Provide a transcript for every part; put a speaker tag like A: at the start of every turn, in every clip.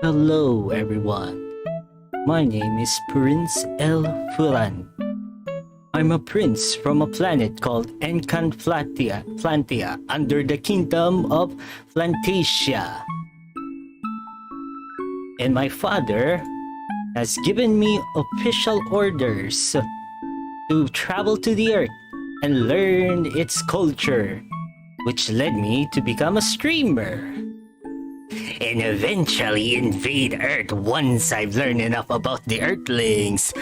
A: Hello everyone, my name is Purinsu L. Furan. I'm a prince from a planet called Plantia under the kingdom of Plantasia. And my father has given me official orders to travel to the earth and learn its culture, which led me to become a streamer. And eventually invade Earth once I've learned enough about the Earthlings.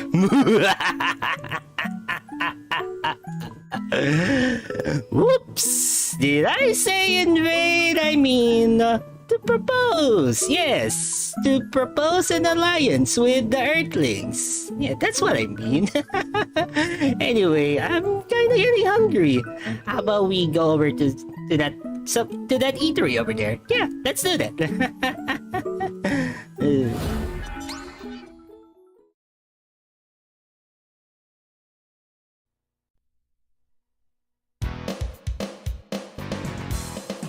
A: Whoops! Did I say invade? I mean, to propose. Yes, to propose an alliance with the Earthlings. Yeah, that's what I mean. Anyway, I'm kinda getting hungry. How about we go over to that eatery over there? Yeah, let's do that.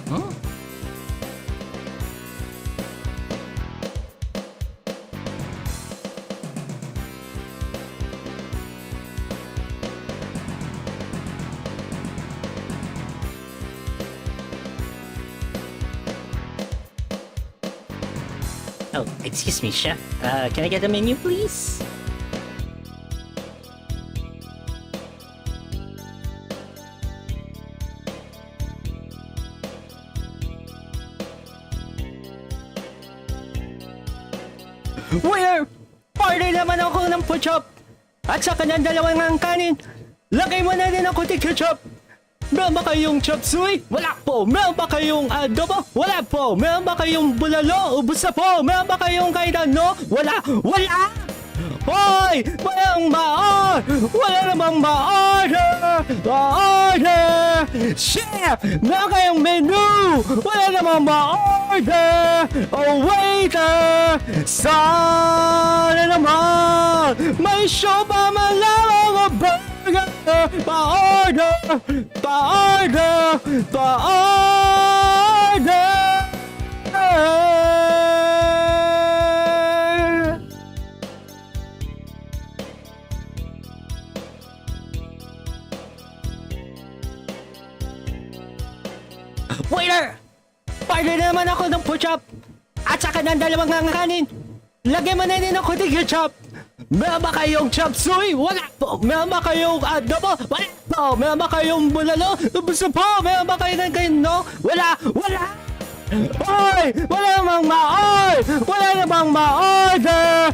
A: Huh? Oh, excuse me, chef. Can I get a menu, please? Waiter! Order naman ako ng puchop! At saka ng dalawang kanin! Lagay mo na din ako ng ketchup! Meron ba kayong chop suey? Wala po! Meron ba kayong adobo? Wala po! Meron ba kayong bulalo? Ubus na po! Meron ba kayong kaidano? Wala! Wala! Hoy! Walang wala namang ma-order! Ma-order! Chef! Meron kayong menu! Wala namang ma-order! Oh, waiter! Sana naman! May show pa man lang ako ba? Pa-order! Pa-order! Pa-order! Waiter! Order naman ako ng puchop! At saka ng dalawang kanin! Lagyan mo na din ako ng ketchup! Meron ba kayong chop suey? Wala po. Meron ba kayong adobo? Wala po. Meron ba kayong bulalo? Gusto po. Meron ba kayo ng no? Wala. Wala. Hoy! Wala namang Wala namang ma-order!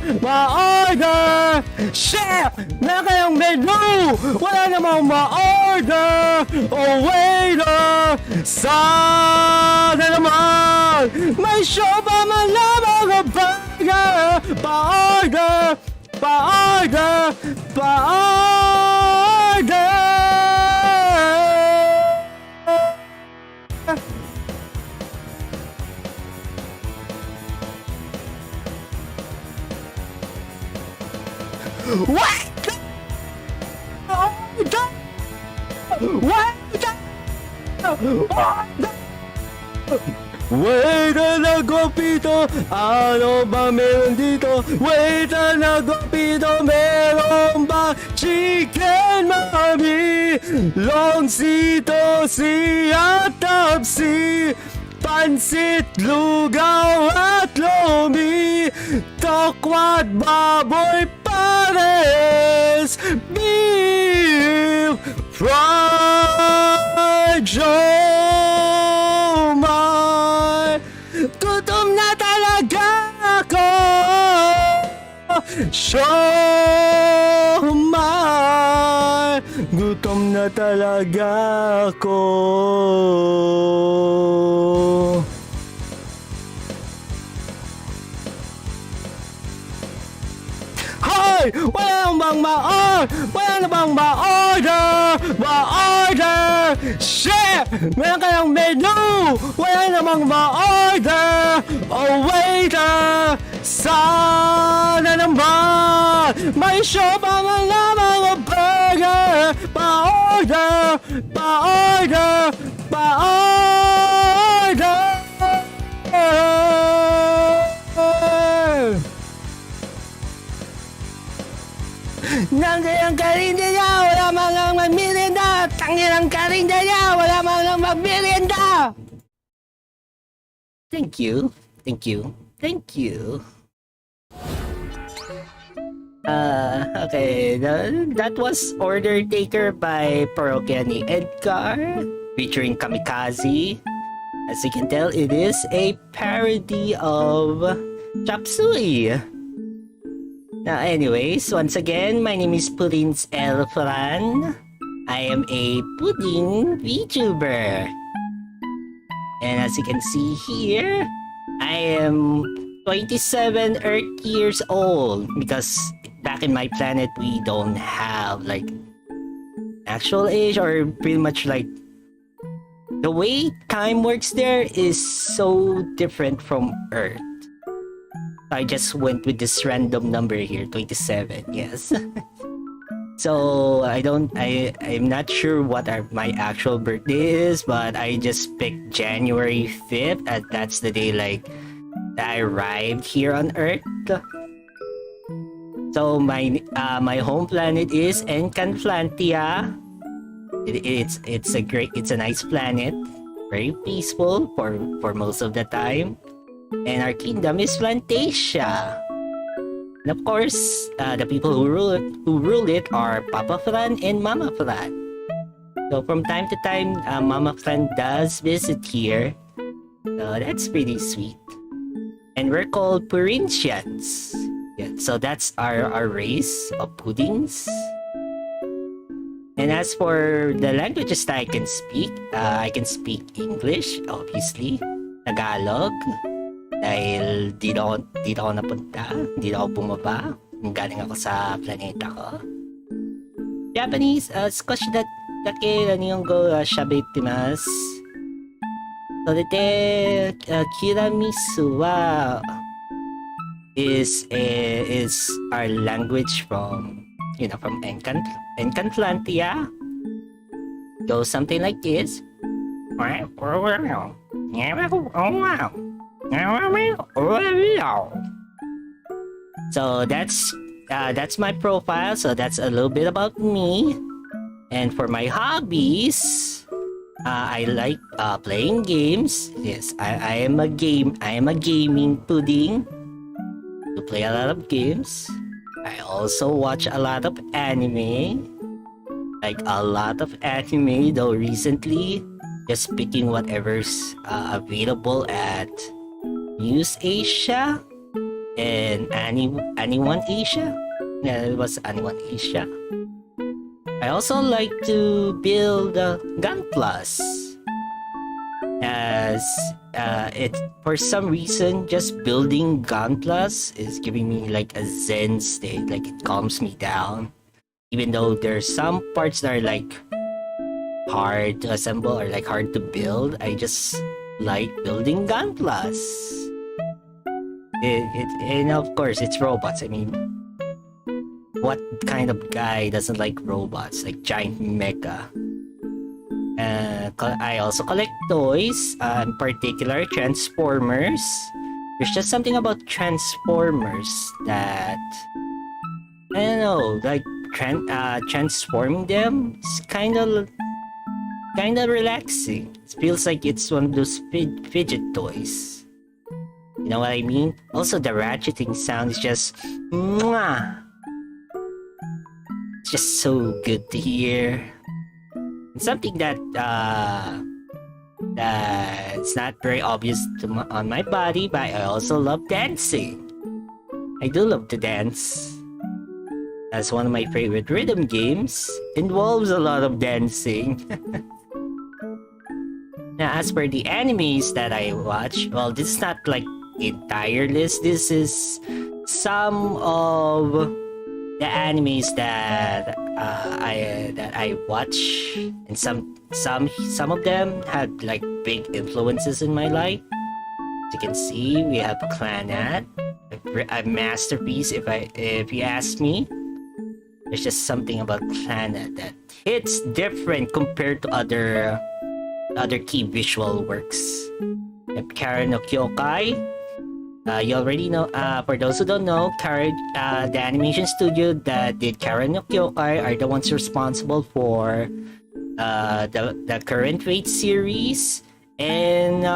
A: Chef! Meron kayong menu! Wala namang ma-order! Oh, waiter! Sana naman! May show pa man lamang ang burger! Pa-order! Pa-order! Pa-order! What? Waiter na gopito, ano ba meron dito? Waiter na gopito, meron ba chicken mami? Longsito, at tapsi, pansit, lugaw at lomi, tokwat, baboy, pares, beef, fried siomai. Gutom na talaga ako, siomai. Gutom na talaga ako. Hoy! Wala na bang ma-order? Chef! Meron kayong menu! Wala na bang ma-order? Oh, waiter! Sana naman! May show pa man lamang ang burger! Pa-order! Pa-order! Pa-order! Nandiyan ang karinda niya, wala man lang magmerienda. Tangin ang karinda niya, wala man lang magmerienda. Thank you. Okay, that was Order Taker by Parokya ni Edgar, featuring Kamikaze. As you can tell, it is a parody of Chop Suey. Now, anyways, once again, my name is Purinsu L. Furan. I am a pudding VTuber. And as you can see here, I am 27 Earth years old because back in my planet, we don't have like actual age, or pretty much like the way time works there is so different from Earth. I just went with this random number here, 27, yes. So I'm not sure what my actual birthday is, but I just picked January 5th, and that's the day like that I arrived here on Earth. So my home planet is Encanflantia. It's a nice planet, very peaceful for most of the time. And our kingdom is Plantasia. And of course, the people who rule it are Papa Furan and Mama Furan. So from time to time, Mama Furan does visit here. So that's pretty sweet. And we're called Purinsians. Yeah, so that's our race of puddings. And as for the languages that I can speak English, obviously, Tagalog, dahil dito ako napunta, dito ako bumaba, galing ako sa planeta ko. Japanese,少しだけ日本語を喋ってます。それで、tiramisu wa is our language from Encanflantia. Goes something like this. So that's my profile. So that's a little bit about me. And for my hobbies, I like playing games. Yes, I am a gaming pudding. To play a lot of games. I also watch a lot of anime. Like a lot of anime, though recently, just picking whatever's available at News Asia and Anyone Asia. Yeah, it was Anyone Asia. I also like to build Gun Plus, as it for some reason just building Gun Plus is giving me like a zen state. Like it calms me down, even though there's some parts that are like hard to assemble or like hard to build. I just like building Gun Plus. And of course, it's robots. I mean, what kind of guy doesn't like robots, like giant mecha? I also collect toys, in particular Transformers. There's just something about Transformers that, I don't know, like transforming them is kind of relaxing. It feels like it's one of those fidget toys. You know what I mean? Also, the ratcheting sound is just mwah. It's just so good to hear. It's something that's not very obvious on my body, but I also love dancing. I do love to dance. That's one of my favorite rhythm games. Involves a lot of dancing. Now, as for the animes that I watch, well, this is not like the entire list. This is some of the animes that I watch, and some of them had like big influences in my life. As you can see, we have Clannad, a masterpiece. If you ask me, there's just something about Clannad that hits different compared to other key visual works. Karen no Kyokai. You already know, for those who don't know, the animation studio that did Karen no Kyokai are the ones responsible for the current Fate series and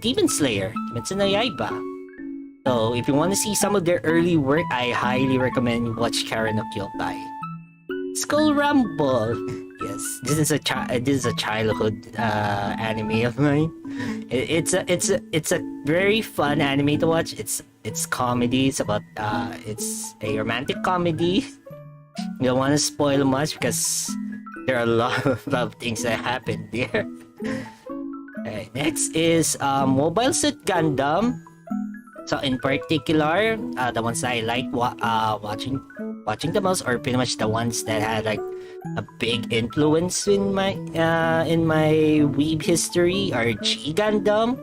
A: Demon Slayer, Kimetsu no Yaiba. So if you want to see some of their early work, I highly recommend you watch Karen no Kyokai. Skull Rumble. Yes, this is a childhood anime of mine. It's a very fun anime to watch. It's comedy. It's about it's a romantic comedy. You don't want to spoil much because there are a lot of things that happen there. Alright, next is Mobile Suit Gundam. So in particular, the ones that I like watching the most, or pretty much the ones that had like a big influence in my weeb history, are G Gundam,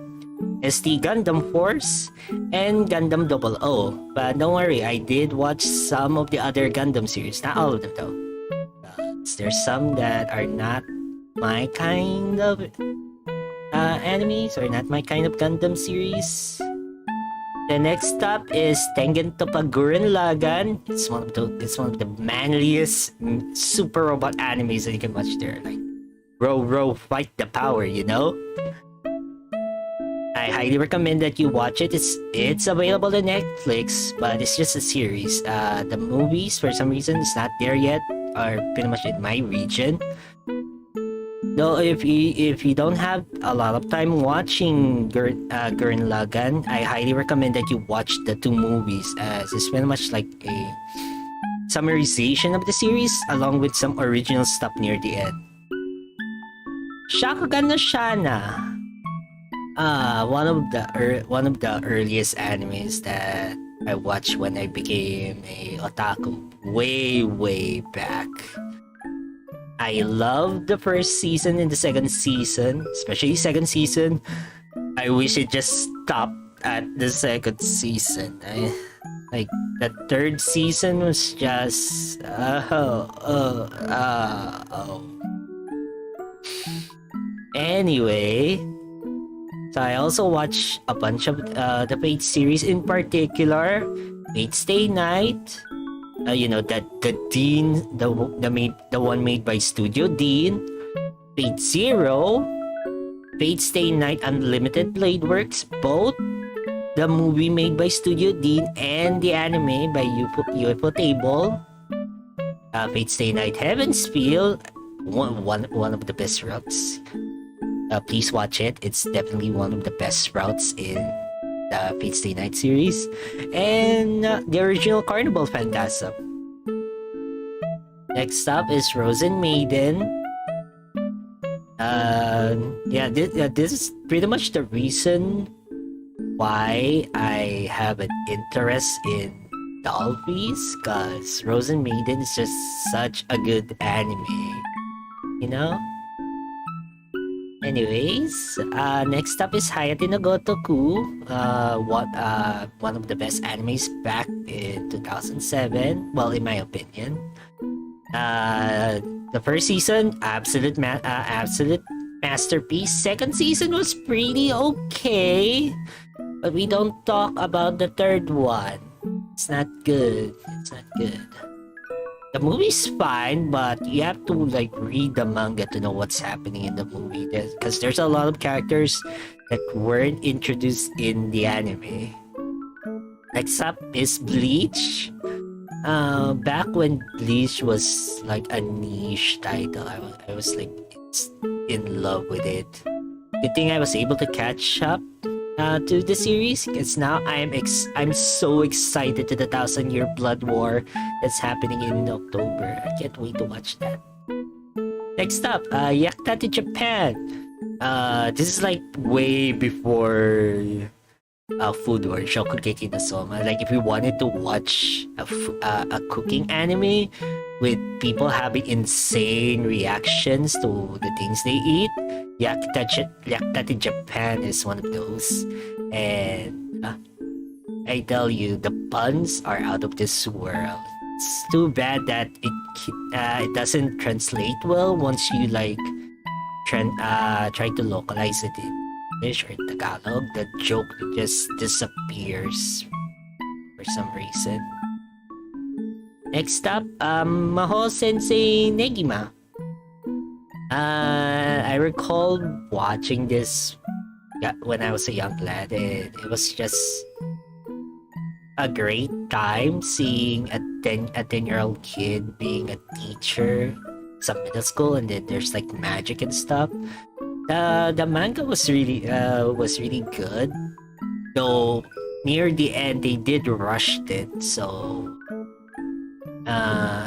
A: ST Gundam Force, and Gundam 00. But don't worry, I did watch some of the other Gundam series, not all of them though. There's some that are not my kind of animes, or not my kind of Gundam series. The next up is Tengen Toppa Gurren Lagann. It's one of the manliest super robot animes that you can watch there. Like, row, fight the power, you know? I highly recommend that you watch it. It's available on Netflix, but it's just a series. The movies, for some reason, is not there yet, or pretty much in my region. Though if you don't have a lot of time watching Gurren Lagann, I highly recommend that you watch the two movies, as it's very much like a summarization of the series along with some original stuff near the end. Shakugan no Shana. One of the earliest animes that I watched when I became a otaku way back. I loved the first season and the second season, especially second season. I wish it just stopped at the second season. Like the third season was just Anyway, so I also watched a bunch of the Fate series, in particular Fate Stay Night. You know, that the Dean, the one made by Studio Dean, Fate Zero, Fate Stay Night Unlimited Blade Works, both the movie made by Studio Dean, and the anime by UFO Table. Fate Stay Night Heaven's Feel, one of the best routes. Please watch it. It's definitely one of the best routes in the Fate Stay Night series. And the original Carnival Phantasm. Next up is Frozen Maiden. This is pretty much the reason why I have an interest in Dolphins, because Frozen Maiden is just such a good anime, you know? Anyways, next up is Hayate no Gotoku, one of the best animes back in 2007, well, in my opinion. The first season, absolute masterpiece. Second season was pretty okay, but we don't talk about the third one. It's not good. The movie's fine, but you have to like read the manga to know what's happening in the movie, because there's a lot of characters that weren't introduced in the anime. Next up is Bleach. Back when Bleach was like a niche title, I was like in love with it. Good thing I was able to catch up to the series, because now I'm so excited to the 1,000-year Blood War that's happening in October. I can't wait to watch that. Next up, Yakuza to Japan. This is like way before Food War, Shokugeki no Soma. Like if you wanted to watch a cooking anime with people having insane reactions to the things they eat, Yakuza to Japan is one of those. And I tell you, the puns are out of this world. It's too bad that it doesn't translate well once you like try to localize it in English or Tagalog. The joke just disappears for some reason. Next up, Maho Sensei Negima. I recall watching this when I was a young lad. It was just a great time seeing a 10-year-old kid being a teacher, some middle school, and then there's like magic and stuff. The manga was really good, though near the end they did rush it, so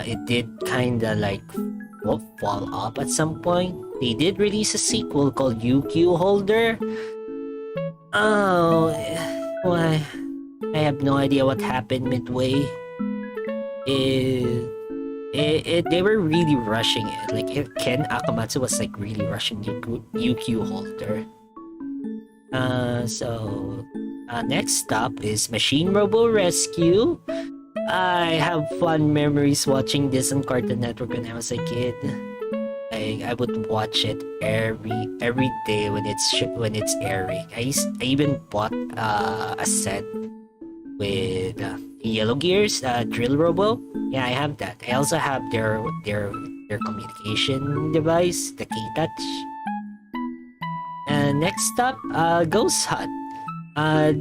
A: it did kinda like fall off at some point. They did release a sequel called UQ Holder. Oh, why? I have no idea what happened midway. They were really rushing it. Like Ken Akamatsu was like really rushing UQ Holder. Next up is Machine Robo Rescue. I have fond memories watching this on Cartoon Network when I was a kid. I would watch it every day when it's airing. I even bought a set with Yellow Gears, Drill Robo. Yeah, I have that. I also have their communication device, the K-Touch. Next up, Ghost Hunt.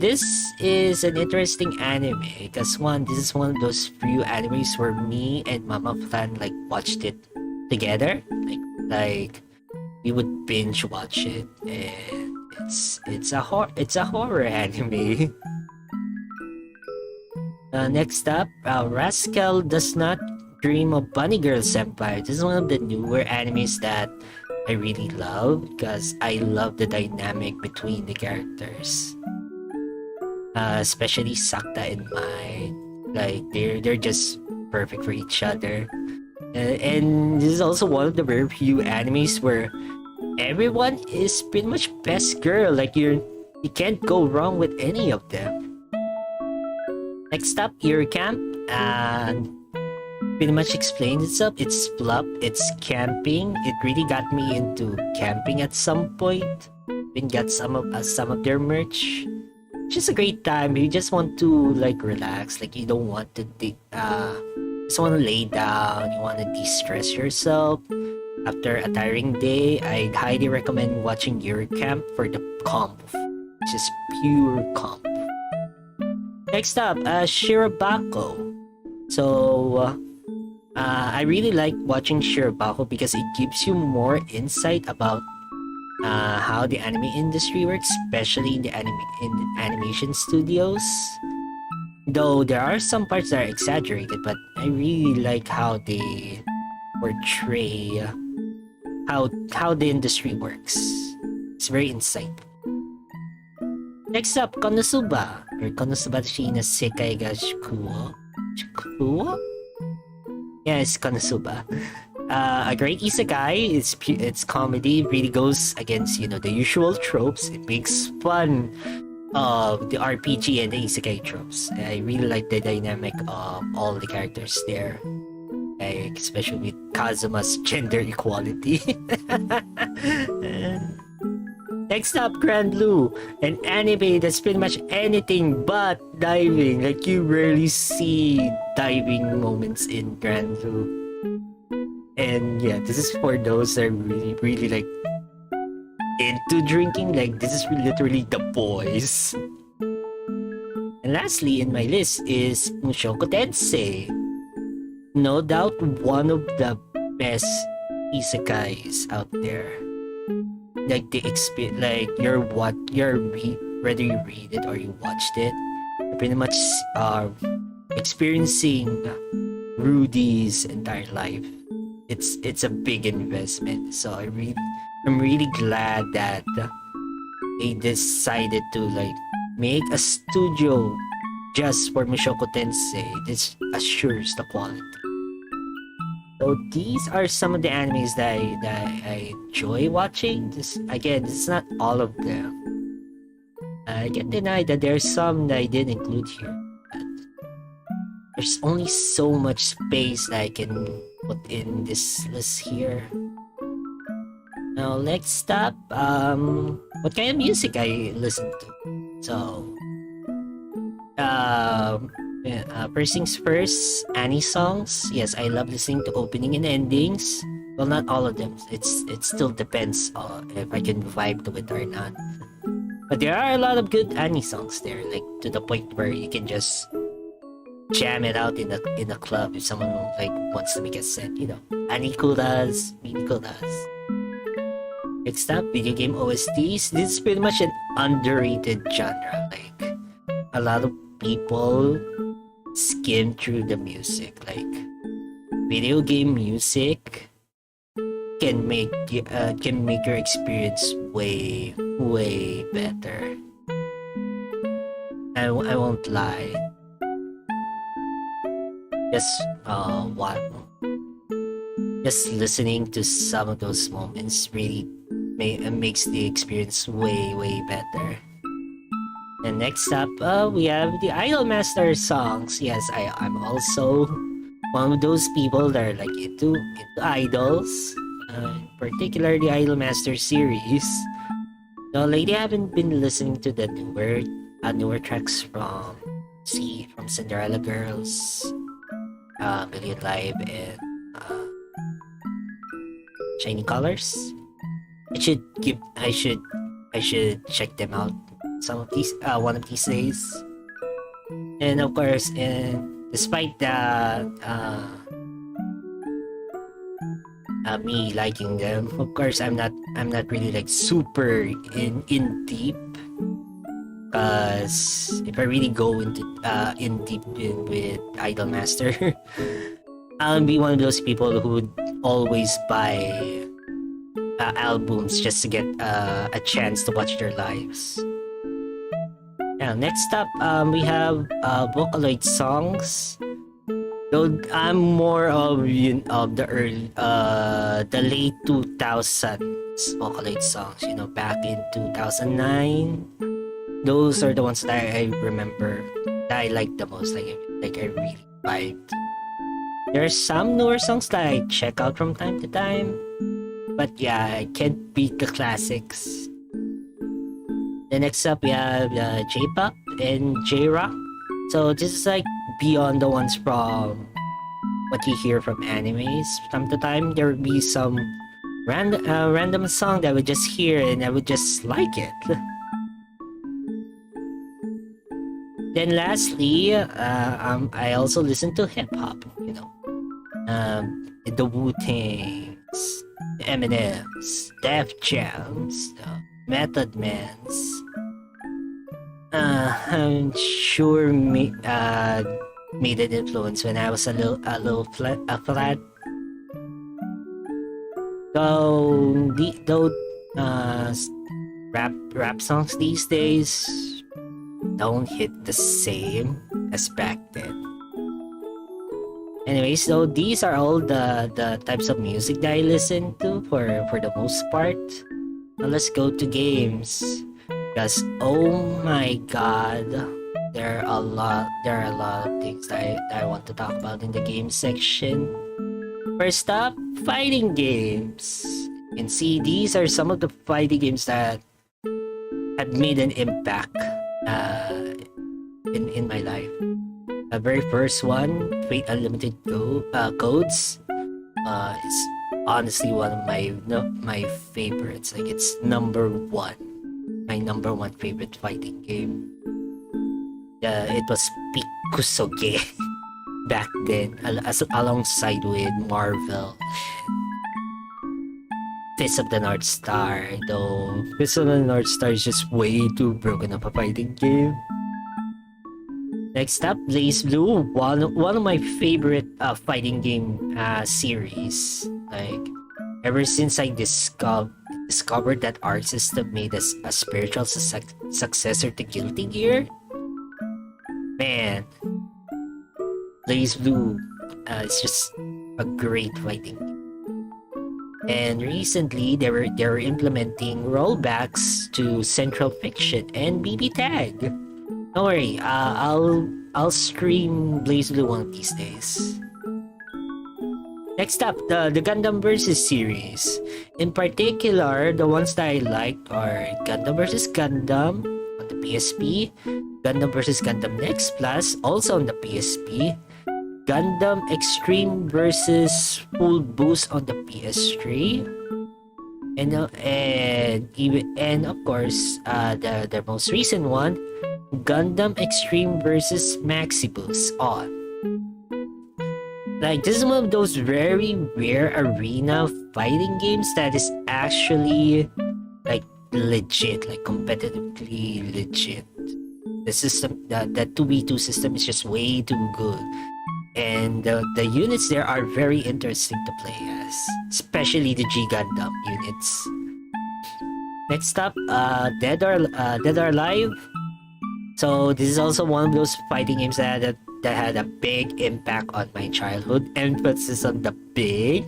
A: This is an interesting anime because this is one of those few animes where me and Mama Flan like watched it together. Like we would binge watch it, and it's a horror anime. Next up, Rascal Does Not Dream of Bunny Girl Senpai. This is one of the newer animes that I really love because I love the dynamic between the characters. Especially Sakta and Mai. Like they're just perfect for each other. And this is also one of the very few animes where everyone is pretty much best girl. Like you can't go wrong with any of them. Next up, Your Camp. Pretty much explains itself. It's fluff, it's camping. It really got me into camping at some point. Even got some of their merch. Just a great time. You just want to like relax. Like you don't want to just want to lay down. You want to de-stress yourself after a tiring day. I'd highly recommend watching Your Camp for the comp, which is pure comp. Next up, Shirobako. So, I really like watching Shirobako because it gives you more insight about how the anime industry works, especially in the animation studios. Though there are some parts that are exaggerated, but I really like how they portray how the industry works. It's very insightful. Next up, Konosuba, or Konosubashi no Sekai ga Shukuo. Shukuo? Yeah, it's Konosuba. A great isekai. Its comedy really goes against the usual tropes. It makes fun of the RPG and the isekai tropes. I really like the dynamic of all the characters there, like especially with Kazuma's gender equality. Next up, Grand Blue, an anime that's pretty much anything but diving. Like, you rarely see diving moments in Grand Blue. And yeah, this is for those that are really, really like into drinking. Like, this is literally the boys. And lastly in my list is Mushoku Tensei. No doubt one of the best isekais out there. Like the experience, like whether you read it or you watched it, you're pretty much experiencing Rudy's entire life. It's a big investment, so I'm really glad that they decided to like make a studio just for Mushoku Tensei. This assures the quality. So these are some of the animes that I enjoy watching. This is not all of them. I can't deny that there's some that I didn't include here. But there's only so much space that I can put in this list here. Now next up, what kind of music I listen to. So, first things first, Annie songs. Yes, I love listening to opening and endings. Well, not all of them. It still depends if I can vibe to it or not. But there are a lot of good Annie songs there, like to the point where you can just jam it out in a club if someone like wants to make a set. Annie Kudas, Mini Kudas. Next up, video game OSTs. This is pretty much an underrated genre. Like, a lot of people skim through the music. Like, video game music can make your experience way better. I won't lie. Just listening to some of those moments really makes the experience way better. And next up, we have the Idolmaster songs. Yes, I'm also one of those people that are like into idols, particularly the Idolmaster series. Now, lately, I haven't been listening to the newer tracks from Cinderella Girls, Million Live, and Shiny Colors. I should check them out one of these days. And of course, despite that, me liking them, of course, I'm not really like super in deep. Because if I really go into in deep with Idolmaster, I'll be one of those people who would always buy albums just to get a chance to watch their lives. Now, next up, we have Vocaloid songs. Though I'm more of the late 2000s Vocaloid songs. Back in 2009. Those are the ones that I remember that I like the most. Like I really vibed. There are some newer songs that I check out from time to time. But yeah, I can't beat the classics. The next up, we have J-pop and J-rock. So this is like beyond the ones from what you hear from animes. From time to time, there would be some random song that I would just hear and I would just like it. Then lastly, I also listen to hip hop. The Wu-Tangs, the Eminems, Def Jams, the Method Mans. I'm sure made an influence when I was a flat. Though rap songs these days don't hit the same as back then. Anyway, so these are all the types of music that I listen to for the most part. Now let's go to games. Because oh my god, there are a lot of things that I want to talk about in the game section. First up, fighting games. You can see these are some of the fighting games that have made an impact in my life. The very first one, Fate Unlimited Codes, is honestly one of my favorites. Like it's my number one favorite fighting game. It was Pikusoge back then, alongside with Marvel. Fist of the North Star, though Fist of the North Star is just way too broken of a fighting game. Next up, Blaze Blue, one of my favorite fighting game series. Like ever since I discovered that Arc System made us a spiritual successor to Guilty Gear, man, Blaze Blue is just a great fighting game. And recently, they were implementing rollbacks to Central Fiction and BB Tag. Don't worry, I'll stream Blaze Blue one of these days. Next up, the Gundam vs series. In particular, the ones that I liked are Gundam vs Gundam on the PSP, Gundam vs Gundam Next Plus also on the PSP, Gundam Extreme vs Full Boost on the PS3, and of course the most recent one, Gundam Extreme vs Maxibus on. Like this is one of those very rare arena fighting games that is actually like legit, like competitively legit. The system, that 2v2 system is just way too good. And the units there are very interesting to play as, especially the G Gundam units. Next up, Dead or Alive. So this is also one of those fighting games that had a big impact on my childhood. Emphasis on the big.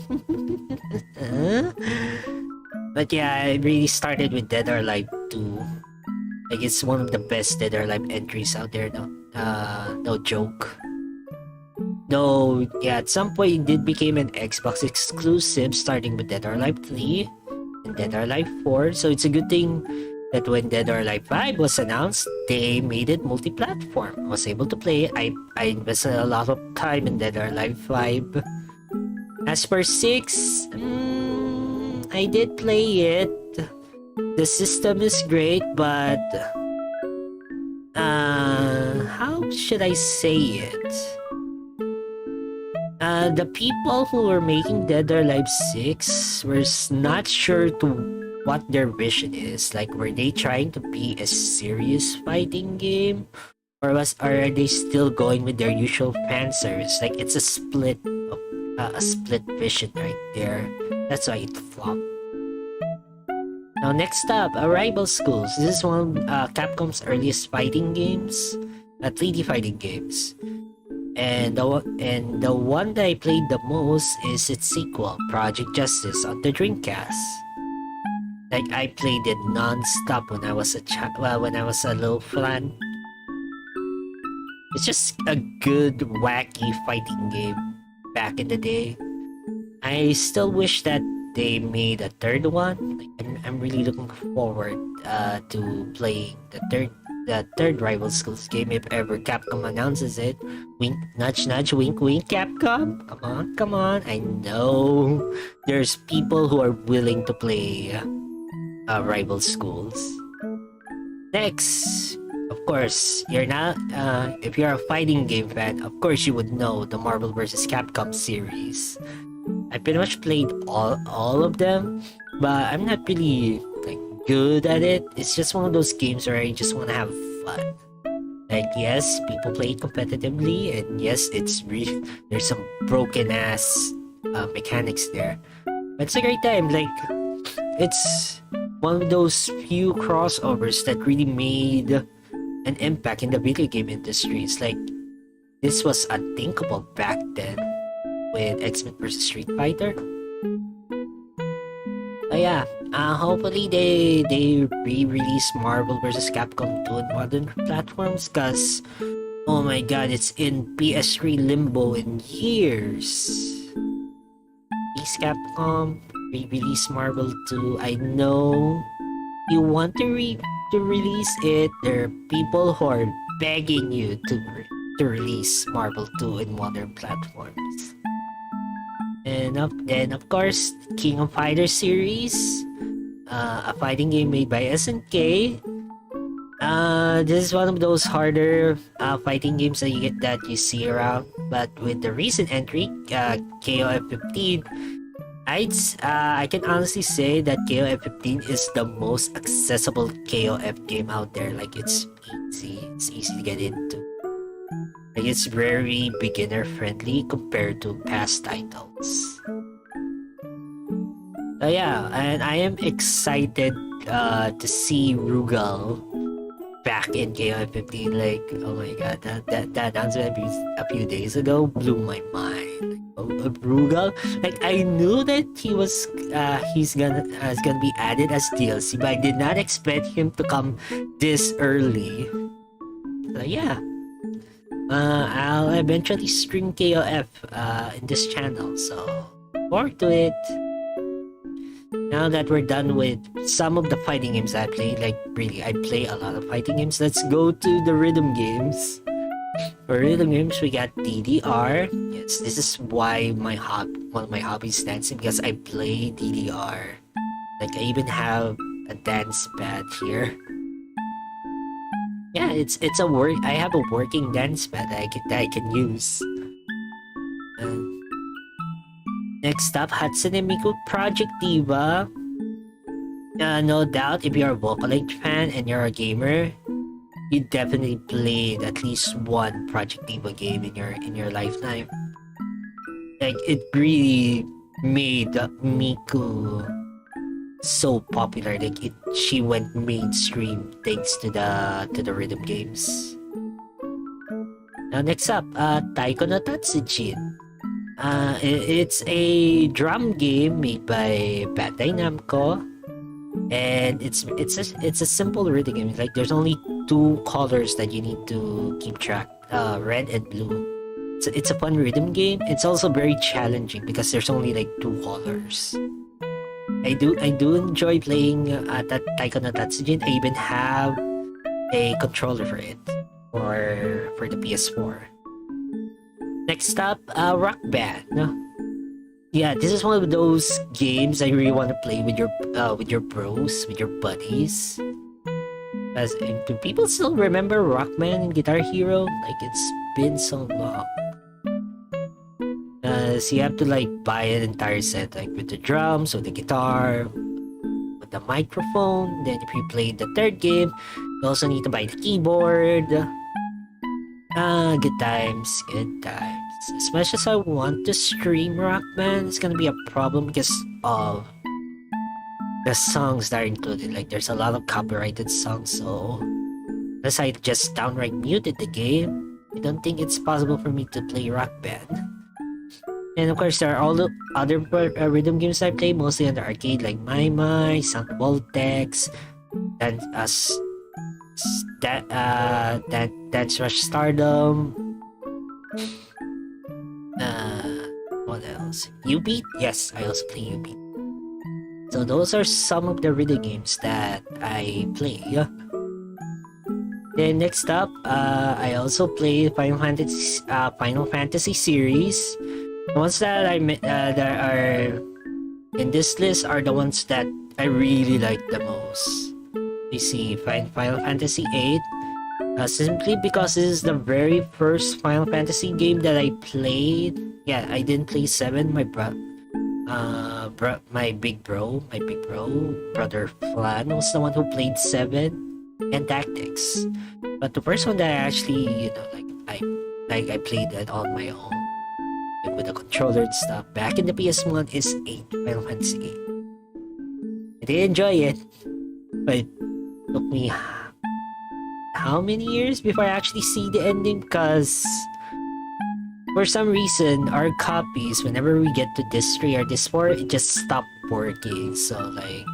A: But yeah, I really started with Dead or Alive 2. Like it's one of the best Dead or Alive entries out there. No joke. Though, yeah, at some point it did become an Xbox exclusive, starting with Dead or Alive 3 and Dead or Alive 4. So it's a good thing that when Dead or Alive 5 was announced, they made it multi-platform. I was able to play. I invested a lot of time in Dead or Alive 5. As for 6, I did play it. The system is great, but how should I say it? The people who were making Dead or Alive 6 were not sure to what their vision is. Like, were they trying to be a serious fighting game, or are they still going with their usual fan service? Like, it's a split vision right there. That's why it flopped. Now, next up, Rival Schools. This is one of Capcom's earliest fighting games, 3D fighting games. And the one that I played the most is its sequel, Project Justice, on the Dreamcast. Like, I played it non-stop when I was a little Furan. It's just a good, wacky fighting game back in the day. I still wish that they made a third one. Like, I'm really looking forward to playing the third Rival Schools game if ever Capcom announces it. Wink, nudge, nudge, wink, wink, Capcom. Come on. I know there's people who are willing to play Rival Schools. Next, Of course, you're not. If you're a fighting game fan, of course you would know the Marvel vs. Capcom series. I pretty much played all of them, but I'm not really like good at it. It's just one of those games where I just want to have fun. Like yes, people play it competitively, and yes, there's some broken ass mechanics there, but it's a great time. Like it's one of those few crossovers that really made an impact in the video game industry. It's like this was unthinkable back then with X-Men vs. Street Fighter. But yeah, hopefully they re-release Marvel vs. Capcom 2 on modern platforms, cause oh my god, it's in PS3 limbo in years. Please Capcom, re-release Marvel 2. I know you want to release it. There are people who are begging you to release Marvel 2 in modern platforms. And then of course, King of Fighters series, a fighting game made by SNK. This is one of those harder fighting games that you see around. But with the recent entry, KOF 15, I can honestly say that KOF 15 is the most accessible KOF game out there. Like it's easy to get into. Like it's very beginner friendly compared to past titles. So yeah, and I am excited to see Rugal back in KOF 15. Like oh my god, that announcement a few days ago blew my mind. Rugal, like I knew that he's gonna be added as DLC, but I did not expect him to come this early. So yeah. I'll eventually stream KOF in this channel, so forward to it. Now that we're done with some of the fighting games I play, like really I play a lot of fighting games, let's go to the rhythm games. For rhythm games, we got DDR. Yes, this is why one of my hobbies is dancing, because I play DDR. Like I even have a dance pad here. Yeah, I have a working dance pad that I can use. Next up, Hatsune Miku Project Diva. No doubt, if you're a Vocaloid fan and you're a gamer, you definitely played at least one Project Diva game in your lifetime. Like it really made Miku so popular. Like she went mainstream thanks to the rhythm games. Now next up, Taiko no Tatsujin. It's a drum game made by Bandai Namco, and it's a simple rhythm game. Like there's only two colors that you need to keep track, red and blue. It's a fun rhythm game. It's also very challenging because there's only like two colors. I do enjoy playing that Taiko no Tatsujin. I even have a controller for it for the PS4. Next up, Rock Band. Yeah, this is one of those games I really want to play with your bros, with your buddies. Do people still remember Rockman and Guitar Hero? Like it's been so long. So you have to like buy an entire set, like with the drums, with the guitar, with the microphone. Then if you play the third game, you also need to buy the keyboard. Good times, good times. As much as I want to stream Rock Band, it's gonna be a problem because of the songs that are included. Like there's a lot of copyrighted songs, so unless I just downright muted the game, I don't think it's possible for me to play Rock Band. And of course, there are all the other rhythm games I play, mostly on the arcade, like My My, Sound Voltex, and Dance Rush Stardom. What else? U-Beat? Yes, I also play U-Beat. So those are some of the rhythm games that I play. Then next up, I also play Final Fantasy series. The ones that that are in this list are the ones that I really like the most. You see, Final Fantasy 8,
B: Simply because this is the very first Final Fantasy game that I played. Yeah, I didn't play 7. My big bro, brother Furan was the one who played 7 and Tactics. But the first one that I actually, I played it on my own, like with the controller and stuff. Back in the PS1 is 8, Final Fantasy 8. I did enjoy it, but it took me how many years before I actually see the ending? Because for some reason, our copies, whenever we get to this 3 or this 4, it just stopped working. So like,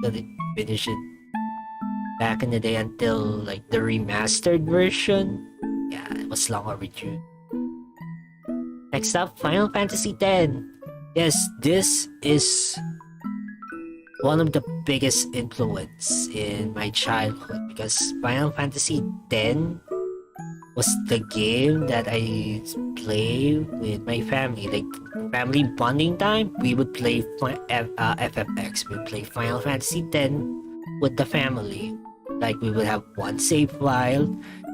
B: didn't finish it back in the day until like the remastered version. Yeah, it was long overdue. Next up, Final Fantasy X. Yes, this is one of the biggest influence in my childhood because Final Fantasy X was the game that I play with my family. Like family bonding time, we would play FFX. We would play Final Fantasy X with the family. Like we would have one save file.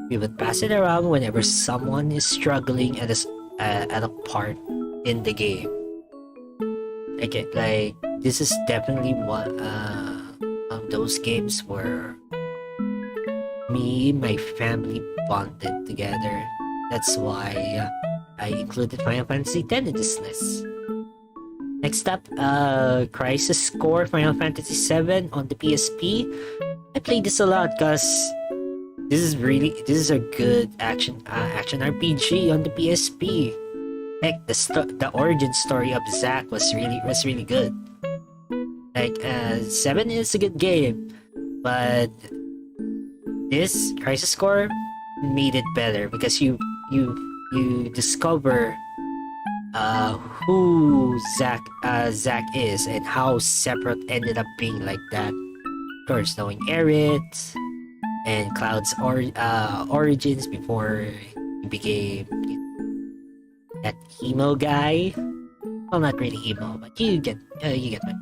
B: We would pass it around whenever someone is struggling at a part in the game. Like this is definitely one of those games where me and my family bonded together. That's why I included Final Fantasy X in this list. Next up, Crisis Core Final Fantasy VII on the PSP. I played this a lot because this is a good action RPG on the PSP. Heck, the origin story of Zack was really good. Like 7 is a good game, but this Crisis Core made it better because you discover who Zack is and how Sephiroth ended up being like that. Of course, knowing Aerith and Cloud's origins before he became that emo guy. Well, not really emo, but you get my point.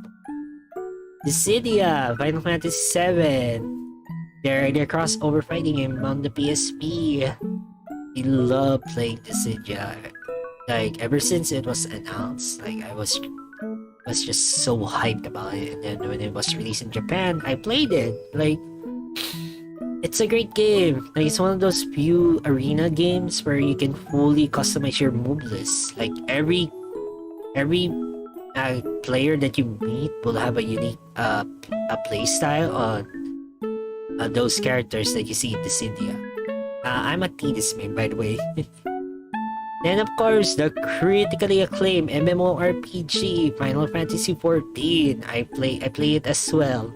B: Dissidia, Final Fantasy VII. They're crossover fighting game on the PSP. I love playing Dissidia. Like ever since it was announced, like I was just so hyped about it. And then when it was released in Japan, I played it. Like it's a great game. Like it's one of those few arena games where you can fully customize your move list. Like every player that you meet will have a unique play style on those characters that you see in Dissidia. I'm a Tidus main, by the way. Then of course the critically acclaimed MMORPG Final Fantasy XIV. I play it as well.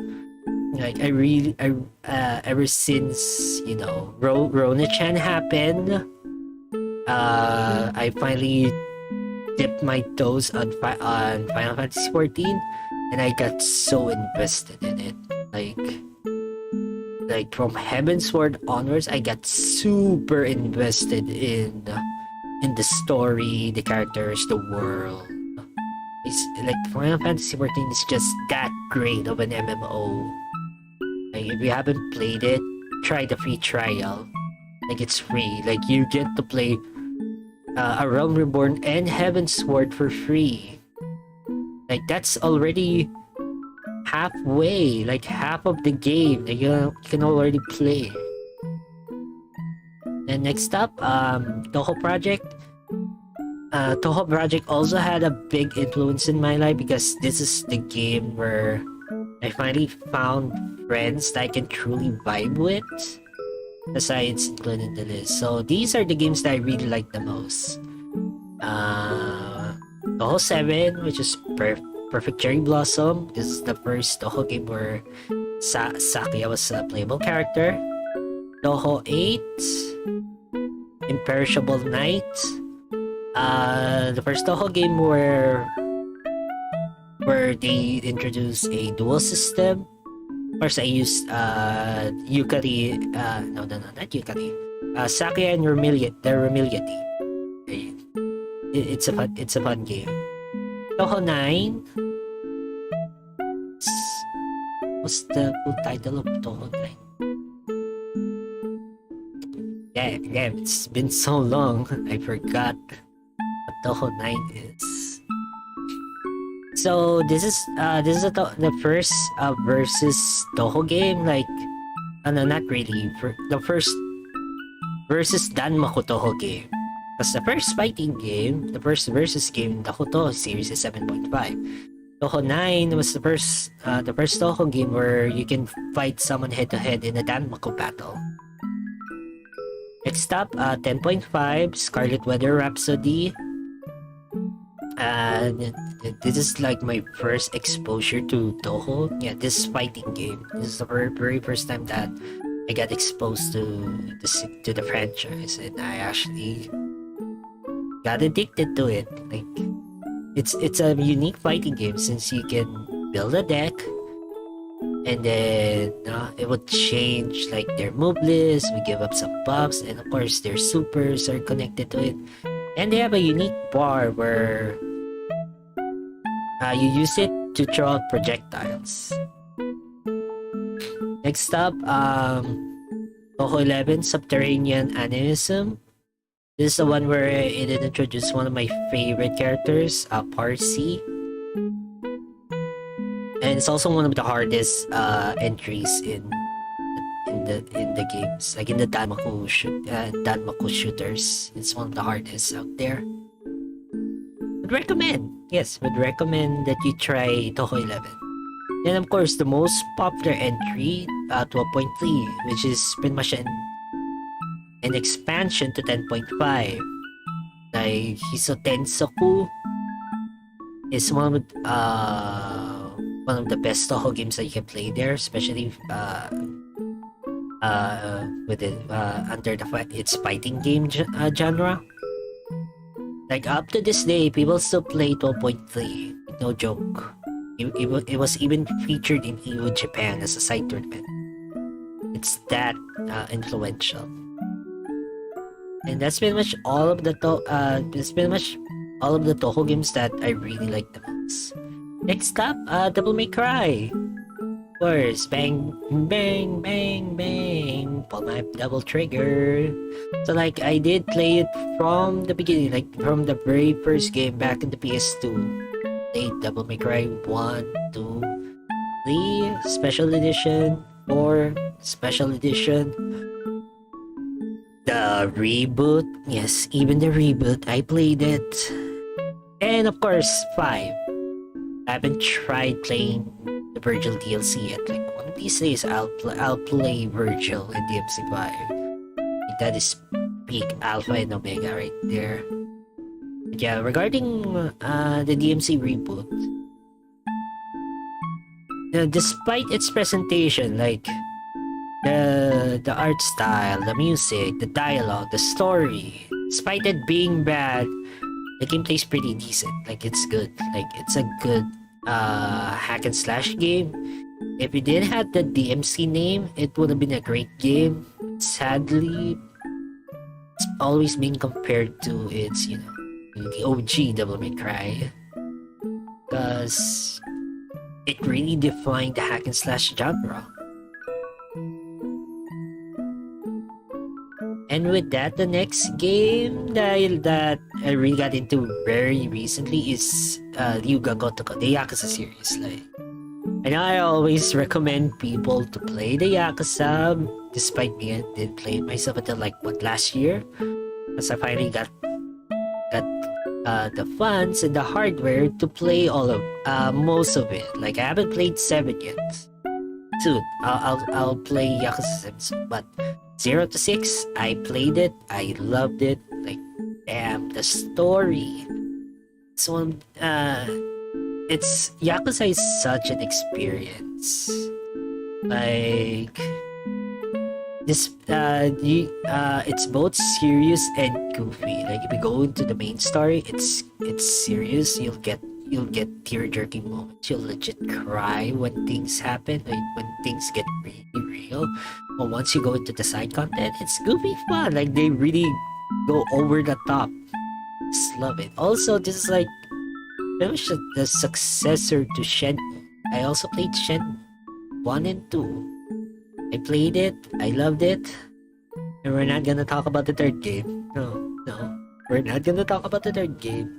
B: Like ever since Rona-chan happened, I finally dipped my toes on Final Fantasy XIV, and I got so invested in it. Like from Heavensward onwards, I got super invested in the story, the characters, the world. It's like Final Fantasy XIV is just that great of an MMO. Like if you haven't played it, try the free trial. Like it's free. Like you get to play A Realm Reborn and Heavensward for free. Like that's already halfway, like half of the game that you can already play. And next up, Toho Project. Toho Project also had a big influence in my life because this is the game where I finally found friends that I can truly vibe with, besides including the list. So these are the games that I really like the most. Toho 7, which is Perfect Cherry Blossom. This is the first Toho game where Sakuya was a playable character. Toho 8, Imperishable Night. The first Toho game where they introduced a dual system. Of course, I used Yukari. No, not Yukari. Sakuya and the Remilia team. It's a fun game. Toho 9. What's the full title of Toho 9? Damn, it's been so long. I forgot what Toho 9 is. So this is the first versus Toho game. Like, no, not really. The first versus Danmaku Toho game. Because the first fighting game, the first versus game, the Toho series is 7.5. Toho 9 was the first Toho game where you can fight someone head to head in a Danmaku battle. Next up, 10.5, Scarlet Weather Rhapsody. This is like my first exposure to Toho. Yeah, this fighting game. This is the very first time that I got exposed to the franchise, and I actually got addicted to it. Like, it's a unique fighting game since you can build a deck, and then it would change like their move list. We give up some buffs, and of course their supers are connected to it, and they have a unique bar where you use it to throw out projectiles. Next up, Toho 11, Subterranean Animism. This is the one where it introduced one of my favorite characters, Parsi. And it's also one of the hardest entries in the games, like in the Danmaku shooters. It's one of the hardest out there. Would recommend that you try Toho 11. And of course, the most popular entry, 12.3, which is pretty much an expansion to 10.5. Like, Hiso Tensoku is one of the best Toho games that you can play there, especially with it under its fighting game genre. Like, up to this day, people still play 12.3. No joke. It was even featured in EU Japan as a side tournament. It's that influential. And that's pretty much all of the Toho games that I really like the most. Next up, Devil May Cry. Of course, bang, bang, bang, bang. Pull my double trigger. So like, I did play it from the beginning, like from the very first game back in the PS2. Played Devil May Cry 1, 2, 3, Special Edition, 4, Special Edition. The reboot, yes, even the reboot, I played it. And of course, 5. I haven't tried playing the Virgil DLC yet. Like, one of these days, I'll play Virgil in DMC5. Like, that is peak alpha and omega right there. But yeah, regarding the DMC reboot, despite its presentation, like the art style, the music, the dialogue, the story, despite it being bad, the gameplay is pretty decent. Like, it's good. Like, it's a good hack and slash game. If it didn't have the DMC name, it would have been a great game. Sadly, it's always been compared to its, the OG Devil May Cry, because it really defined the hack and slash genre. And with that, the next game that I really got into very recently is Ryuga Gotoku, the Yakuza series. Like, I know I always recommend people to play the Yakuza, despite me, I didn't play it myself until last year, because I finally got the funds and the hardware to play most of it. Like, I haven't played 7 yet. Soon, I'll play Yakuza 7, but 0 to 6, I played it, I loved it. Like, damn, the story. So, Yakuza is such an experience. Like, this, it's both serious and goofy. Like, if you go into the main story, it's serious. You'll get tear-jerking moments. You'll legit cry when things happen, like when things get really real. But once you go into the side content, it's goofy fun. Like, they really go over the top. Just love it. Also, this is like pretty much the successor to Shenmue. I also played Shenmue 1 and 2. I played it. I loved it. And we're not gonna talk about the third game. No, no. We're not gonna talk about the third game.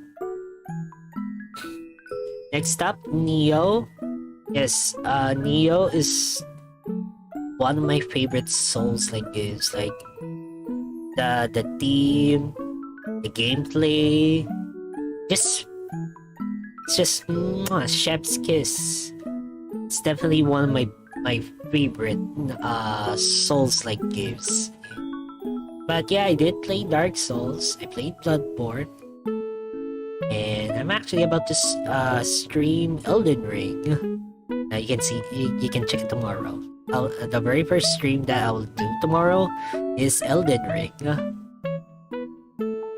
B: Next up, Neo. Yes, Neo is one of my favorite Souls-like games. Like the theme, the gameplay, just it's just chef's kiss. It's definitely one of my favorite Souls-like games. But yeah, I did play Dark Souls. I played Bloodborne, and I'm actually about to stream Elden Ring. You can see, you can check it tomorrow. The very first stream that I will do tomorrow is Elden Ring.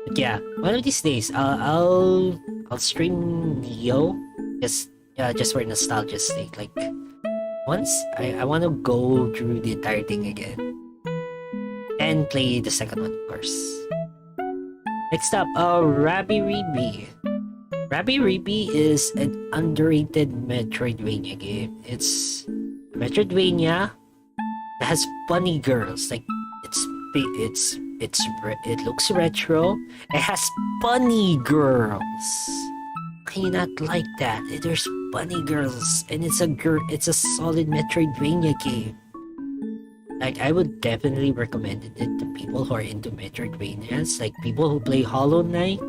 B: But yeah, one of these days, I'll stream Neo, just for nostalgia's sake. Like once I want to go through the entire thing again and play the second one, of course. Next up, Rabbi Ribi. Rabbi Ribi is an underrated Metroidvania game. It's a Metroidvania that has bunny girls. Like it looks retro. It has bunny girls. Can you not like that? There's bunny girls, and it's a solid Metroidvania game. Like I would definitely recommend it to people who are into Metroidvanias, like people who play Hollow Knight,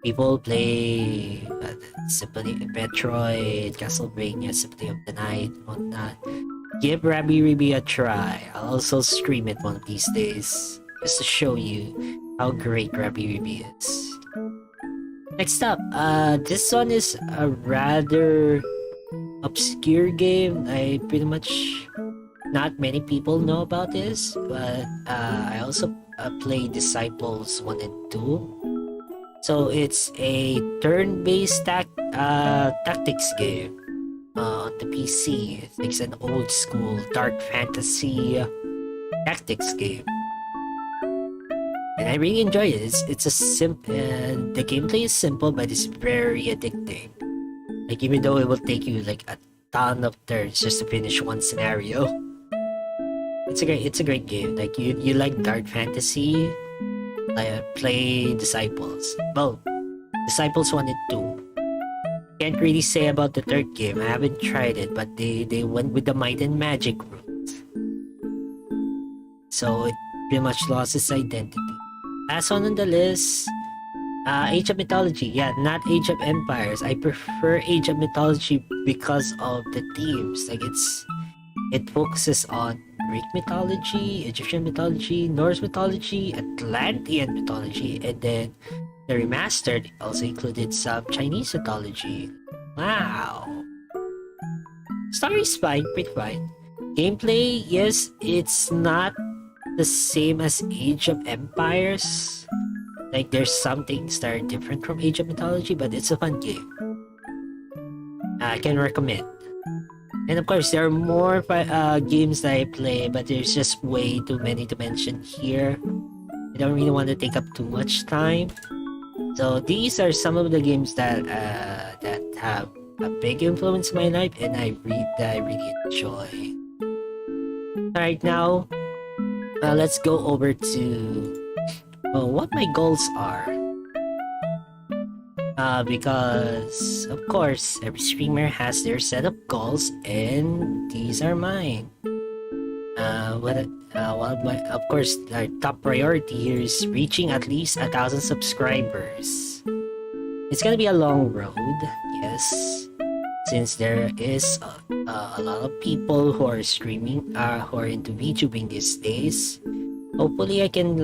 B: people play Symphony Metroid, Castlevania, Symphony of the Night, whatnot. Give Rabbi Ribi a try. I'll also stream it one of these days, just to show you how great Rabbi Ribi is. Next up, this one is a rather obscure game. I pretty much, not many people know about this, but I also play Disciples 1 and 2. So it's a turn-based tactics game on the PC. It's an old school dark fantasy tactics game, and I really enjoy it. It's a the gameplay is simple, but it's very addicting. Like even though it will take you like a ton of turns just to finish one scenario, it's a great game. Like you like dark fantasy, play Disciples. Well, Disciples 1 and 2. Can't really say about the third game. I haven't tried it, but they went with the might and magic route, so it pretty much lost its identity. Last one on the list, Age of Mythology. Yeah, not Age of Empires. I prefer Age of Mythology because of the themes. Like it focuses on Greek mythology, Egyptian mythology, Norse mythology, Atlantean mythology, and then the remastered also included some Chinese mythology. Wow. Story's fine, pretty fine. Gameplay, yes, it's not the same as Age of Empires. Like there's some things that are different from Age of Mythology, but it's a fun game. I can recommend. And of course, there are more games that I play, but there's just way too many to mention here. I don't really want to take up too much time. So these are some of the games that have a big influence in my life, and I really enjoy. Alright, now let's go over to what my goals are. Because of course every streamer has their set of goals, and these are mine. Of course, our top priority here is reaching at least 1,000 subscribers. It's gonna be a long road, yes, since there is a lot of people who are streaming, who are into VTubing these days. Hopefully, I can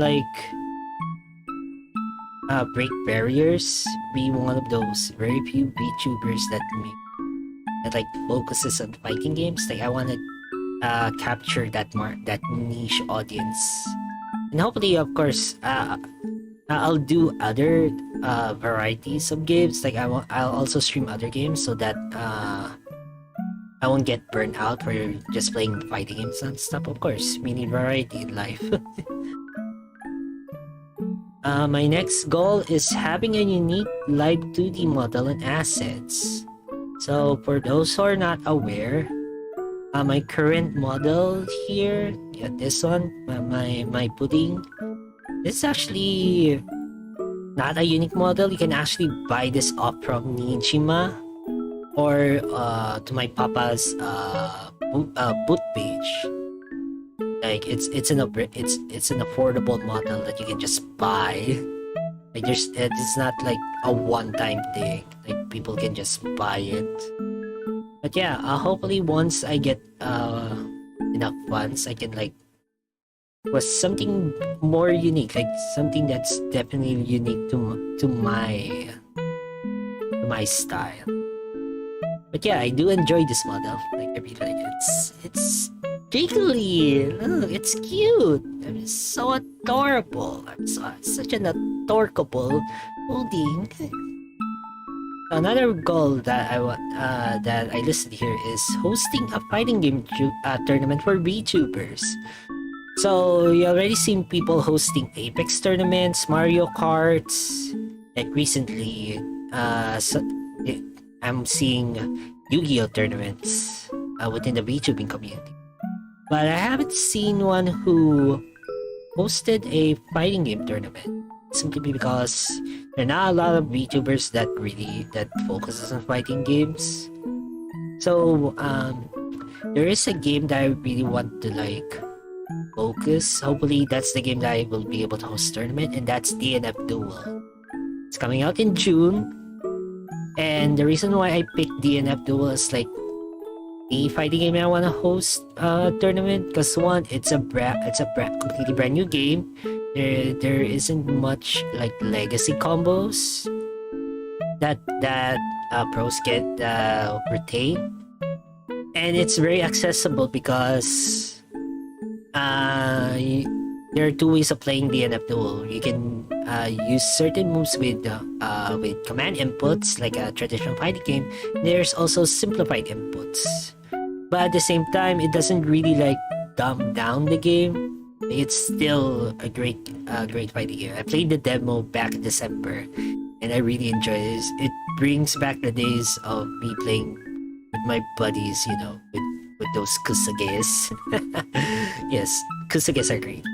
B: break barriers, be one of those very few VTubers that focuses on fighting games. Like I want to capture that niche audience, and hopefully, of course, I'll do other varieties of games. Like I'll also stream other games so that I won't get burned out for just playing fighting games and stuff. Of course, we need variety in life. My next goal is having a unique live 2D model and assets. So for those who are not aware, My current model here, yeah, this one, my pudding. This is actually not a unique model. You can actually buy this off from Nijima or to my papa's boot page. Like it's an affordable model that you can just buy. Like it's not like a one-time thing. Like people can just buy it. But yeah, hopefully once I get enough funds, I can like was something more unique, like something that's definitely unique to my style. But yeah, I do enjoy this model. Like I really like it. It's jiggly. Look, it's cute. It's so adorable. Such an adorkable pudding. Another goal that I want that I listed here is hosting a fighting game tournament for VTubers. So you already seen people hosting Apex tournaments, Mario Karts. Like recently, I'm seeing Yu-Gi-Oh tournaments within the VTubing community. But I haven't seen one who hosted a fighting game tournament. Simply because there are not a lot of VTubers that focuses on fighting games. So there is a game that I really want to like focus. Hopefully that's the game that I will be able to host tournament, and that's DNF Duel. It's coming out in June, and the reason why I picked DNF Duel is like the fighting game I want to host tournament because one, it's a completely brand new game. There isn't much like legacy combos that pros get retain, and it's very accessible because there are two ways of playing the DNF Duel. You can use certain moves with command inputs like a traditional fighting game. There's also simplified inputs, but at the same time, it doesn't really like dumb down the game. It's still a great fighting game. I played the demo back in December, and I really enjoyed it. It brings back the days of me playing with my buddies, you know, with those kusages. Yes, kusages are great.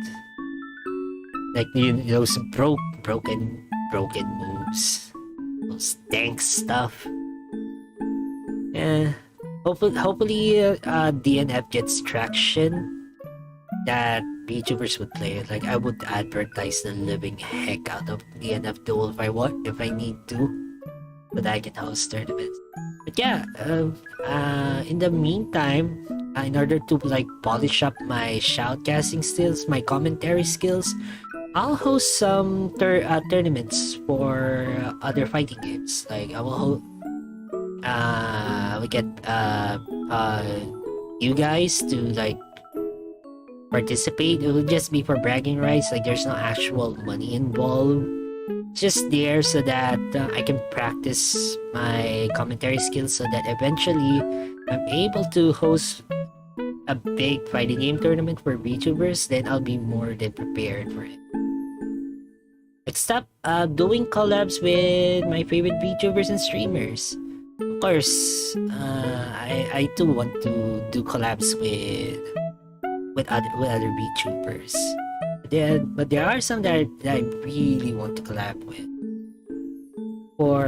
B: Like those broken moves, those dank stuff. Yeah, hopefully, DNF gets traction that VTubers would play it. Like I would advertise the living heck out of DNF Duel if I need to, but I can host tournaments. But yeah, in the meantime, in order to like polish up my shoutcasting skills, my commentary skills, I'll host some tournaments for other fighting games. Like I will we get you guys to like participate. It will just be for bragging rights. Like there's no actual money involved. Just there so that I can practice my commentary skills so that eventually I'm able to host a big fighting game tournament for VTubers. Then I'll be more than prepared for it. Next up, doing collabs with my favorite VTubers and streamers. Of course, I too want to do collabs with other VTubers. But there are some that I really want to collab with. For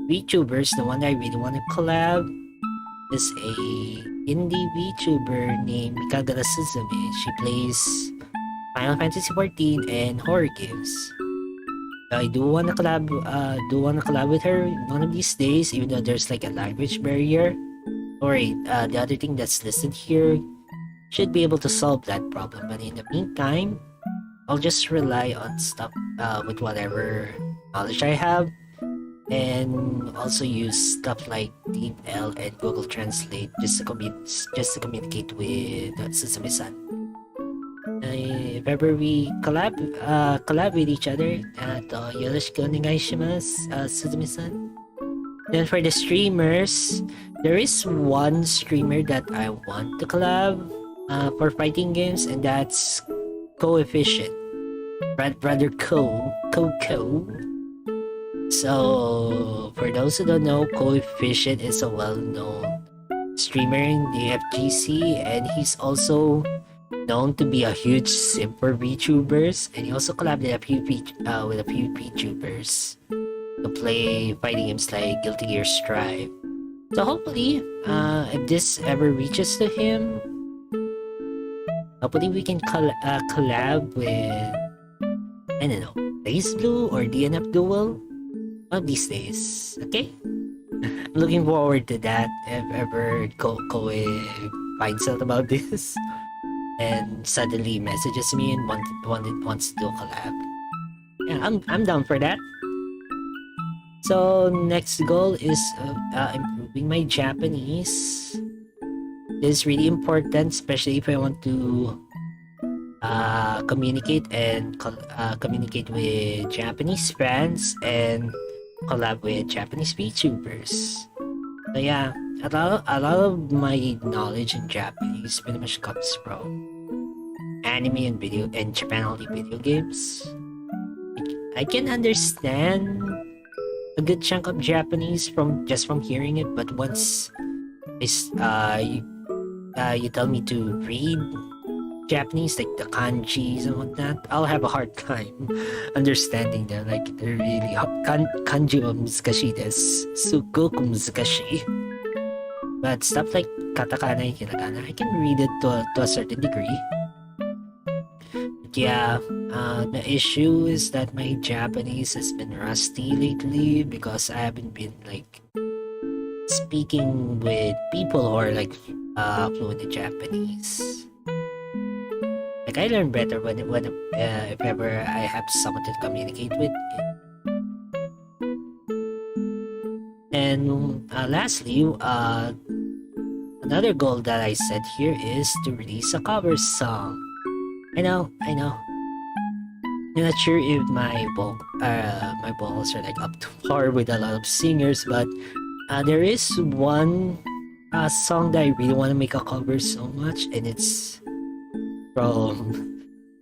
B: VTubers, the one that I really want to collab is a indie VTuber named Mikagara Suzume. She plays Final Fantasy XIV and horror games. I do want to collab with her one of these days, even though there's like a language barrier. Alright, the other thing that's listed here should be able to solve that problem, but in the meantime, I'll just rely on stuff with whatever knowledge I have, and also use stuff like DeepL and Google Translate just to communicate with Suzume-san. If ever we collab with each other, yoroshiku onegaishimasu, Suzume-san. Then for the streamers, there is one streamer that I want to collab for fighting games, and that's Coefficient. Brother Coco. So, for those who don't know, Coefficient is a well-known streamer in the FGC, and he's also known to be a huge simp for VTubers, and he also collabed with a few VTubers to play fighting games like Guilty Gear Strive. So hopefully, if this ever reaches to him, hopefully we can collab with, I don't know, Blaze Blue or DNF Duel one of these days. Okay? I'm looking forward to that if ever Koei finds out about this and suddenly messages me and wants to do a collab. Yeah, I'm down for that. So next goal is improving my Japanese. This is really important, especially if I want to communicate communicate with Japanese fans and collab with Japanese VTubers. So yeah, a lot of my knowledge in Japanese pretty much comes from anime and Japan only video games. I can understand a good chunk of Japanese from hearing it, but once you tell me to read Japanese, like the kanjis and whatnot, I'll have a hard time understanding them. Like they're really kanji wa muzukashi desu, sugoku muzukashi. But stuff like katakana and hiragana, I can read it to a certain degree. But yeah, the issue is that my Japanese has been rusty lately because I haven't been like speaking with people who are like fluent in Japanese. Like I learn better when if ever I have someone to communicate with. And lastly, another goal that I set here is to release a cover song. I know. I'm not sure if my vocals are like up to par with a lot of singers, but there is one song that I really want to make a cover so much, and it's from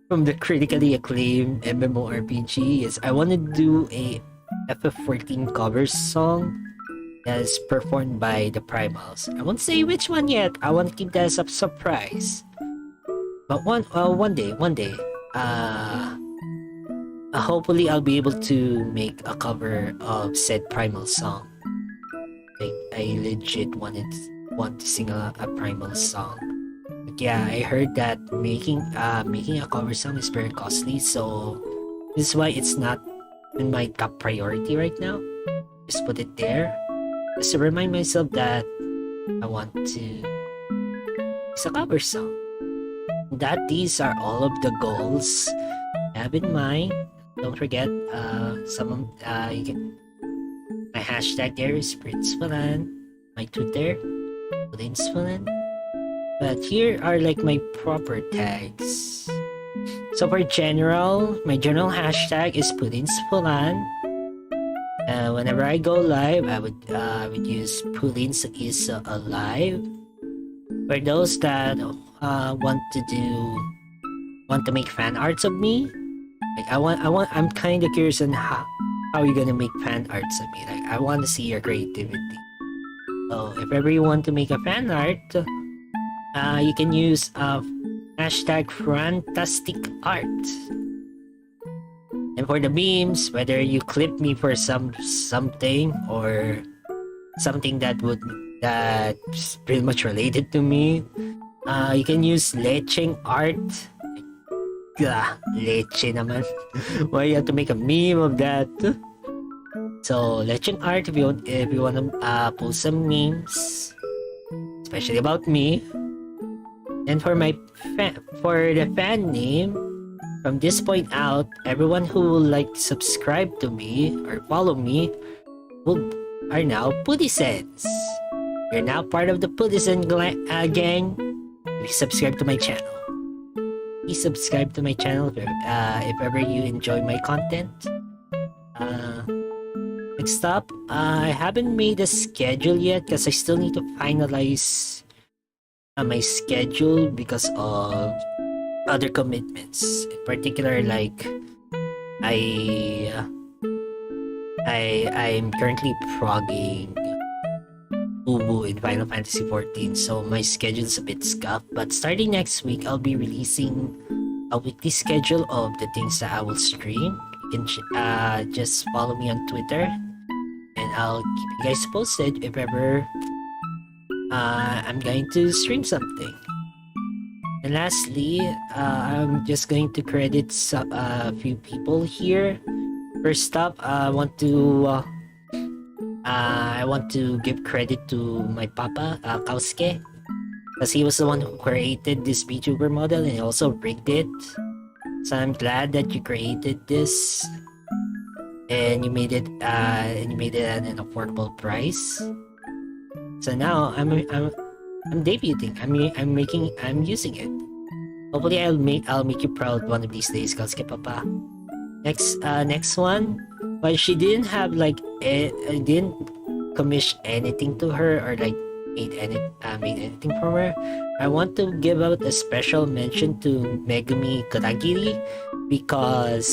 B: the critically acclaimed MMORPG. Is I want to do a FF14 cover song that is performed by the Primals. I won't say which one yet. I want to keep that as a surprise. But one day, hopefully I'll be able to make a cover of said Primal song. Like I legit want to sing a Primal song. But yeah, I heard that making a cover song is very costly, so this is why it's not in my top priority right now. Just put it there, just to remind myself that I want to it's a cover song. That these are all of the goals I have in mind. Don't forget, you can. My hashtag there is Furan. My Twitter, Purinsu L. But here are like my proper tags. So for general, my general hashtag is Purinsu L. Whenever I go live, I would use Purinsu is alive. For those that want to make fan arts of me, like I'm kind of curious on how are you gonna make fan arts of me. Like I want to see your creativity. So if ever you want to make a fan art, you can use hashtag Fantastic Art. And for the memes, whether you clip me for something or something that's pretty much related to me, you can use lecheng art. Leche naman. Why you have to make a meme of that? So lecheng art if you want to post some memes, especially about me. And for the fan name, from this point out, everyone who will like subscribe to me or follow me are now Pudisens. You're now part of the Pudisen gang. Please subscribe to my channel. Please subscribe to my channel if ever you enjoy my content. Next up, I haven't made a schedule yet because I still need to finalize my schedule because of other commitments. In particular, like I'm currently progging Ubu in Final Fantasy 14, so my schedule's a bit scuffed. But starting next week, I'll be releasing a weekly schedule of the things that I will stream. You can just follow me on Twitter, and I'll keep you guys posted if ever I'm going to stream something. And lastly, I'm just going to credit a few people here. First up, I want to give credit to my papa, Kausuke, because he was the one who created this VTuber model and he also rigged it. So I'm glad that you created this and you made it at an affordable price. So now I'm debuting. I'm using it. Hopefully I'll make you proud one of these days, Kausuke Papa. Next one. But she didn't have like I didn't commission anything to her or like made anything from her. I want to give out a special mention to Megumi Kuragiri because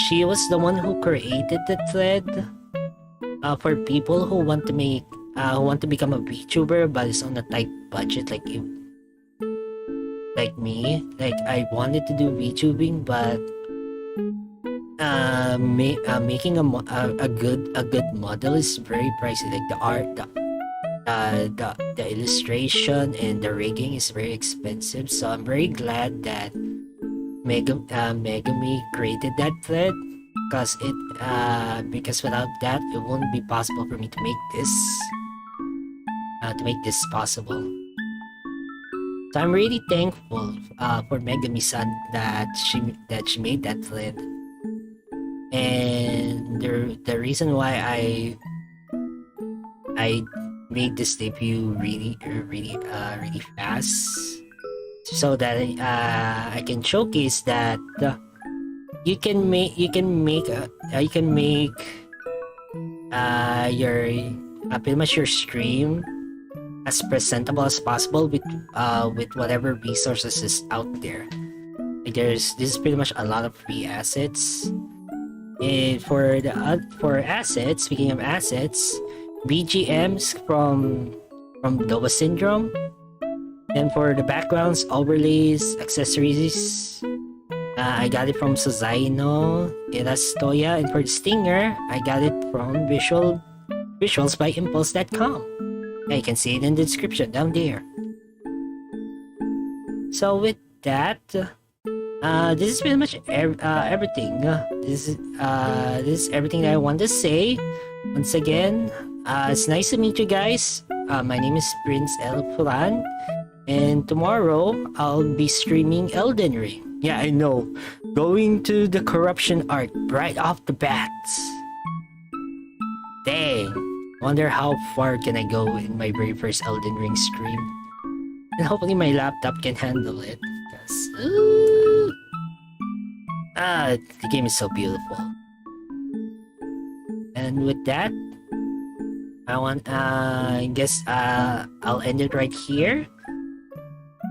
B: she was the one who created the thread for people who want to become a VTuber but is on a tight budget like you, like me. Like I wanted to do VTubing, but making a good model is very pricey. Like the art, the illustration and the rigging is very expensive. So I'm very glad that Megumi created that thread, because without that it won't be possible for me to make this possible. So I'm really thankful for Megumi-san that she made that thread. And the reason why I made this debut really fast, so that I can showcase that you can make your pretty much your stream as presentable as possible with whatever resources is out there. Like this is pretty much a lot of free assets. And for assets, speaking of assets, BGMs from Nova Syndrome, and for the backgrounds, overlays, accessories, I got it from Suzaino Irastoya, and for the stinger, I got it from visuals by impulse.com. Yeah, you can see it in the description down there. So with that, this is pretty much everything. This is everything that I want to say. Once again, it's nice to meet you guys. My name is Purinsu L, and tomorrow I'll be streaming Elden Ring. Yeah, I know. Going to the corruption arc right off the bat. Dang. Wonder how far can I go in my very first Elden Ring stream. And hopefully my laptop can handle it. The game is so beautiful. And with that, I guess I'll end it right here.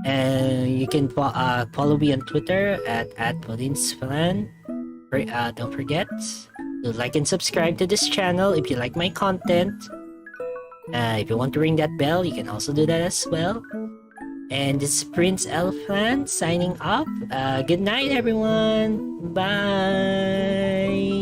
B: And you can follow me on Twitter at Purinsu L. Don't forget to like and subscribe to this channel if you like my content. If you want to ring that bell, you can also do that as well. And this is Prince L signing off. Good night, everyone. Bye.